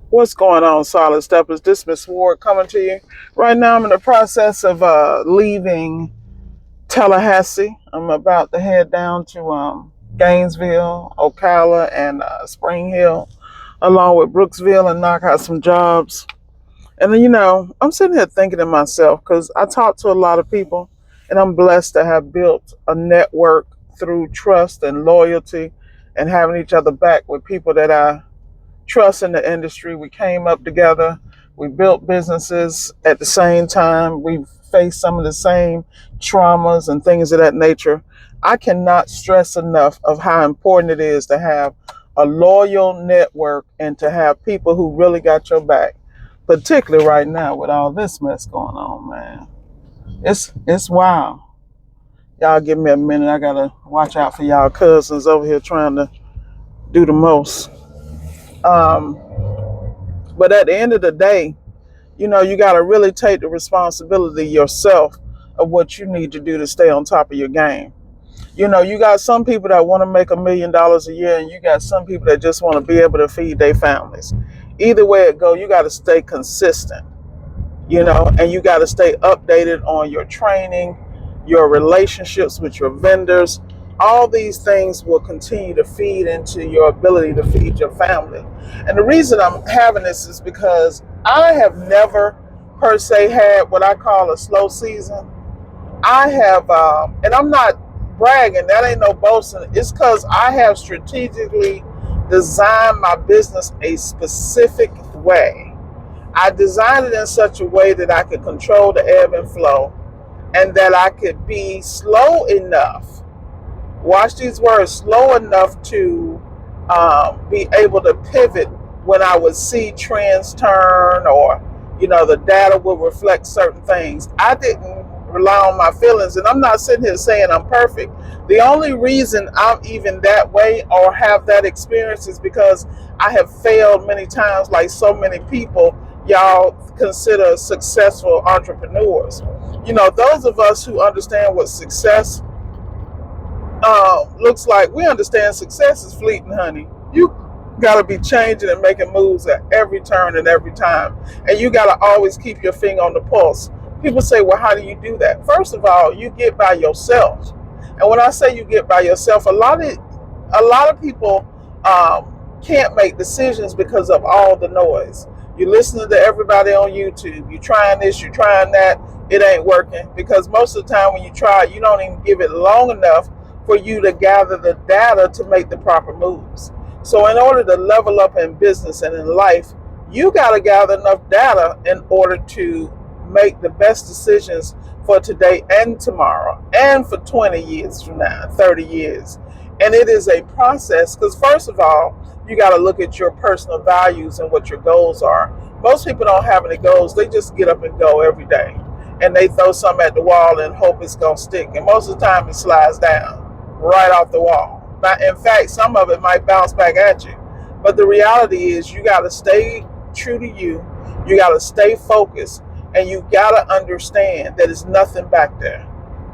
What's going on, Solid Steppers? This Miss Ward coming to you. Right now, I'm in the process of leaving Tallahassee. I'm about to head down to Gainesville, Ocala, and Spring Hill, along with Brooksville, and knock out some jobs. And then, I'm sitting here thinking to myself because I talk to a lot of people, and I'm blessed to have built a network through trust and loyalty and having each other back with people that I trust in the industry. We came up together. We built businesses at the same time. We faced some of the same traumas and things of that nature. I cannot stress enough of how important it is to have a loyal network and to have people who really got your back, particularly right now with all this mess going on, man. It's wild. Y'all give me a minute. I gotta watch out for y'all cousins over here trying to do the most. Um, but at the end of the day, you got to really take the responsibility yourself of what you need to do to stay on top of your game. You got some people that want to make $1 million a year, and you got some people that just want to be able to feed their families. Either way it go, you got to stay consistent, and you got to stay updated on your training, your relationships with your vendors. All these things will continue to feed into your ability to feed your family. And the reason I'm having this is because I have never per se had what I call a slow season. I have, and I'm not bragging, that ain't no boasting. It's because I have strategically designed my business a specific way. I designed it in such a way that I could control the ebb and flow and that I could be slow enough, watch these words, slow enough to be able to pivot when I would see trends turn or, the data would reflect certain things. I didn't rely on my feelings, and I'm not sitting here saying I'm perfect. The only reason I'm even that way or have that experience is because I have failed many times, like so many people y'all consider successful entrepreneurs. Those of us who understand what success looks like, we understand success is fleeting, honey. You got to be changing and making moves at every turn and every time. And you got to always keep your finger on the pulse. People say, well, how do you do that? First of all, you get by yourself. And when I say you get by yourself, a lot of people can't make decisions because of all the noise. You're listening to everybody on YouTube. You're trying this, you're trying that. It ain't working because most of the time when you try, you don't even give it long enough for you to gather the data to make the proper moves. So in order to level up in business and in life, you got to gather enough data in order to make the best decisions for today and tomorrow and for 20 years from now, 30 years. And it is a process because first of all, you got to look at your personal values and what your goals are. Most people don't have any goals. They just get up and go every day. And they throw something at the wall and hope it's going to stick. And most of the time it slides down right off the wall. But in fact, some of it might bounce back at you. But the reality is you got to stay true to you. You got to stay focused. And you got to understand that there's nothing back there.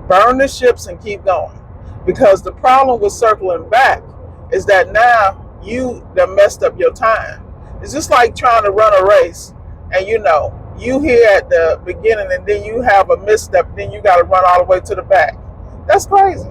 Burn the ships and keep going. Because the problem with circling back is that now you done messed up your time. It's just like trying to run a race and you here at the beginning and then you have a misstep, then you got to run all the way to the back. That's crazy.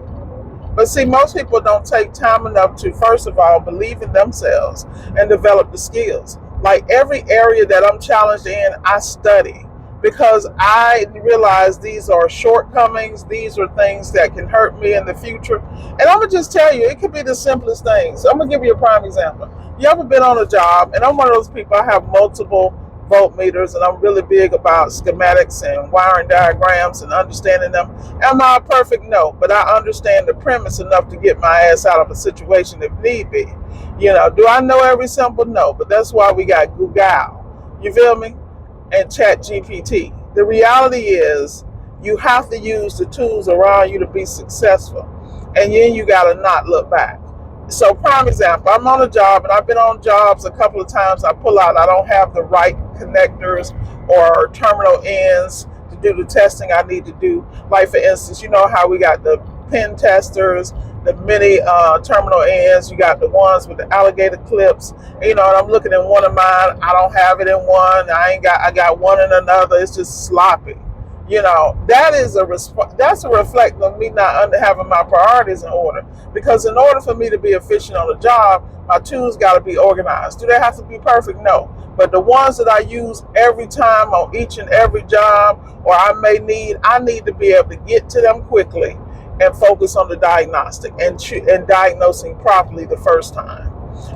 But see, most people don't take time enough to, first of all, believe in themselves and develop the skills. Like every area that I'm challenged in, I study because I realize these are shortcomings. These are things that can hurt me in the future. And I'm going to just tell you, it could be the simplest things. I'm going to give you a prime example. You ever been on a job, and I'm one of those people, I have multiple voltmeters, and I'm really big about schematics and wiring diagrams and understanding them. Am I perfect? No, but I understand the premise enough to get my ass out of a situation if need be. Do I know every symbol? No, but that's why we got Google. You feel me? And Chat GPT. The reality is you have to use the tools around you to be successful. And then you got to not look back. So prime example, I'm on a job and I've been on jobs a couple of times. I pull out, I don't have the right connectors or terminal ends to do the testing I need to do. Like for instance, you know how we got the pen testers, the mini terminal ends. You got the ones with the alligator clips. And I'm looking in one of mine. I don't have it in one. I got one in another. It's just sloppy. That is that's a reflection of me not having my priorities in order. Because in order for me to be efficient on the job, my tools got to be organized. Do they have to be perfect? No. But the ones that I use every time on each and every job, or I need to be able to get to them quickly and focus on the diagnostic and diagnosing properly the first time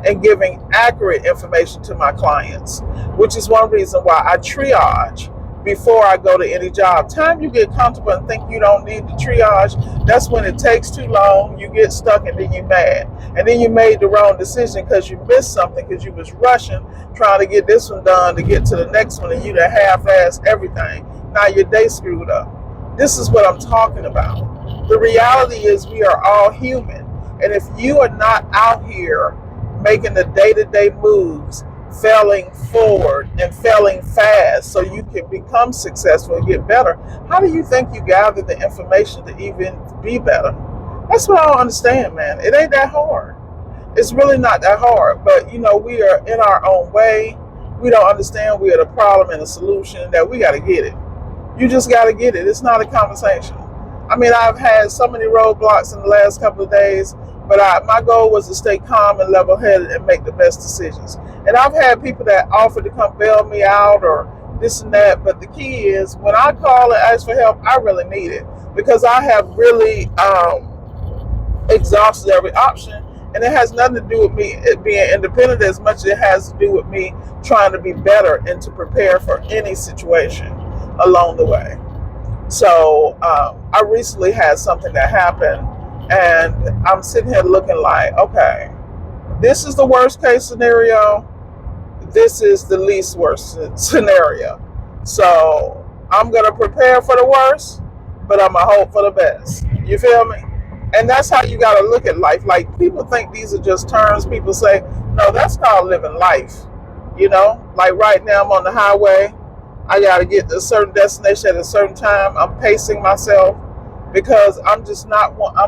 and giving accurate information to my clients, which is one reason why I triage before I go to any job. Time you get comfortable and think you don't need the triage, that's when it takes too long, you get stuck, and then you're mad. And then you made the wrong decision because you missed something because you was rushing, trying to get this one done to get to the next one, and you done half-assed everything. Now your day screwed up. This is what I'm talking about. The reality is we are all human. And if you are not out here making the day-to-day moves, failing forward and failing fast so you can become successful and get better, how do you think you gather the information to even be better? That's what I don't understand, man. It ain't that hard. It's really not that hard. But, we are in our own way. We don't understand we are the problem and the solution, that we got to get it. You just got to get it. It's not a conversation. I've had so many roadblocks in the last couple of days, but my goal was to stay calm and level-headed and make the best decisions. And I've had people that offered to come bail me out or this and that, but the key is when I call and ask for help, I really need it because I have really exhausted every option, and it has nothing to do with me being independent as much as it has to do with me trying to be better and to prepare for any situation along the way. So I recently had something that happened, and I'm sitting here looking like, okay, this is the worst case scenario. This is the least worst scenario. So I'm going to prepare for the worst, but I'm going to hope for the best. You feel me? And that's how you got to look at life. Like, people think these are just terms. People say, no, that's called living life. Like right now I'm on the highway. I got to get to a certain destination at a certain time. I'm pacing myself because I'm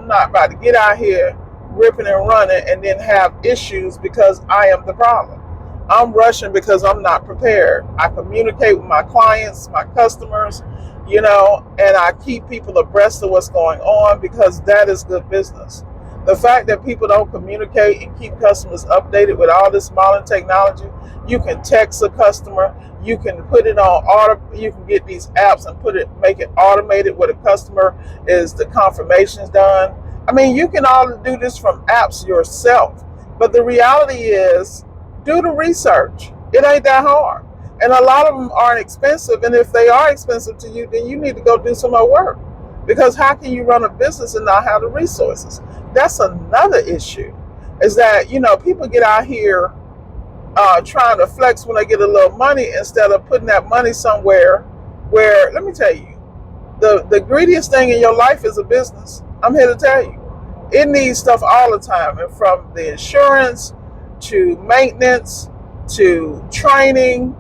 not about to get out here ripping and running and then have issues because I am the problem. I'm rushing because I'm not prepared. I communicate with my clients, my customers, and I keep people abreast of what's going on because that is good business. The fact that people don't communicate and keep customers updated with all this modern technology, you can text a customer, you can put it on auto, you can get these apps and make it automated where the customer is the confirmations done. You can all do this from apps yourself. But the reality is, do the research. It ain't that hard. And a lot of them aren't expensive. And if they are expensive to you, then you need to go do some more work. Because how can you run a business and not have the resources? That's another issue. Is that, people get out here trying to flex when they get a little money instead of putting that money somewhere where, let me tell you, the greediest thing in your life is a business. I'm here to tell you. It needs stuff all the time. And from the insurance to maintenance to training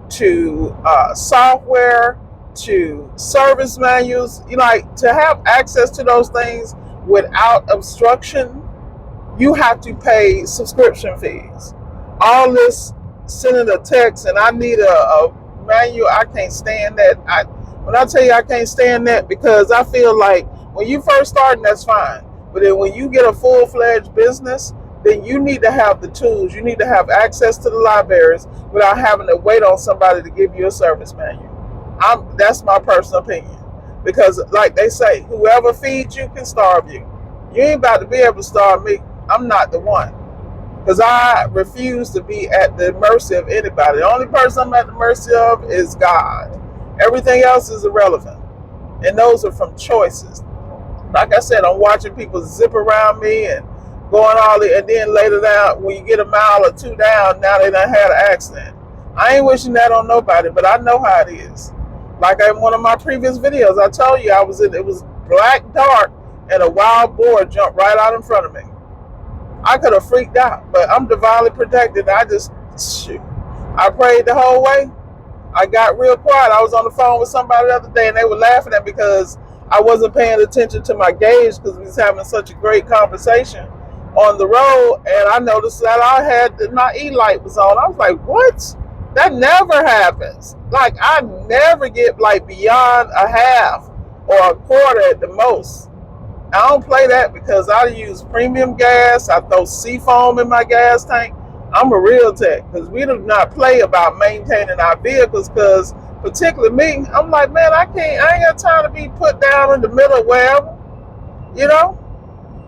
to software to service manuals, to have access to those things without obstruction, you have to pay subscription fees. All this sending a text and I need a manual, I can't stand that. When I tell you I can't stand that, because I feel like when you first start, that's fine. But then when you get a full-fledged business, then you need to have the tools. You need to have access to the libraries without having to wait on somebody to give you a service manual. That's my personal opinion. Because like they say, whoever feeds you can starve you. You ain't about to be able to starve me. I'm not the one. Because I refuse to be at the mercy of anybody. The only person I'm at the mercy of is God. Everything else is irrelevant. And those are from choices. Like I said, I'm watching people zip around me and going and then later down, when you get a mile or two down, now they done had an accident. I ain't wishing that on nobody, but I know how it is. Like in one of my previous videos, I told you it was black dark and a wild boar jumped right out in front of me. I could have freaked out, but I'm divinely protected. I prayed the whole way. I got real quiet. I was on the phone with somebody the other day and they were laughing at me because I wasn't paying attention to my gauge because we was having such a great conversation on the road, and I noticed that I had my e-light was on. I was like, what? That never happens. Like, I never get like beyond a half or a quarter at the most. I don't play that because I use premium gas. I throw seafoam in my gas tank. I'm a real tech because we do not play about maintaining our vehicles because particularly me, I'm like, man, I ain't got time to be put down in the middle of wherever, you know?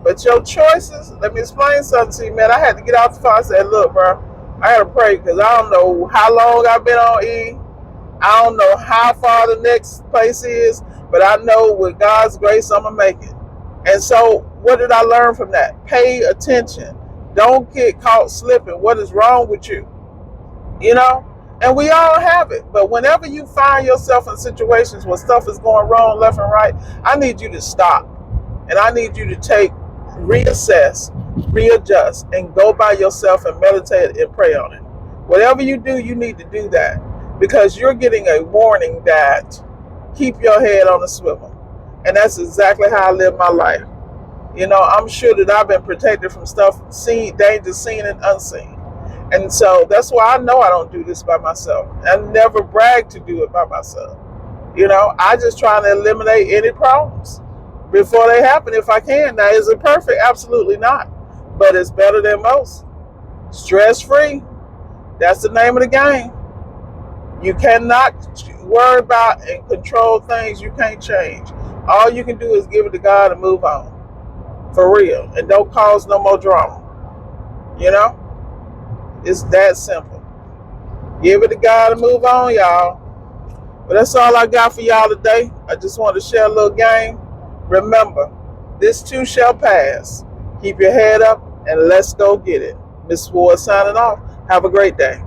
But your choices, let me explain something to you, man. I had to get off the phone. I said, look, bro, I gotta pray because I don't know how long I've been on E. I don't know how far the next place is, but I know with God's grace, I'm gonna make it. And so, what did I learn from that? Pay attention. Don't get caught slipping. What is wrong with you? You know? And we all have it. But whenever you find yourself in situations where stuff is going wrong left and right, I need you to stop. And I need you to reassess, readjust, and go by yourself and meditate and pray on it. Whatever you do, you need to do that because you're getting a warning that keep your head on the swivel. And that's exactly how I live my life. You know, I'm sure that I've been protected from stuff, danger seen and unseen. And so that's why I know I don't do this by myself. I never brag to do it by myself. You know, I just try to eliminate any problems before they happen if I can. Now, is it perfect? Absolutely not. But it's better than most. Stress-free. That's the name of the game. You cannot worry about and control things you can't change. All you can do is give it to God and move on. For real. And don't cause no more drama. You know? It's that simple. Give it to God and move on, y'all. But that's all I got for y'all today. I just want to share a little game. Remember, this too shall pass. Keep your head up and let's go get it. Miss Ward signing off. Have a great day.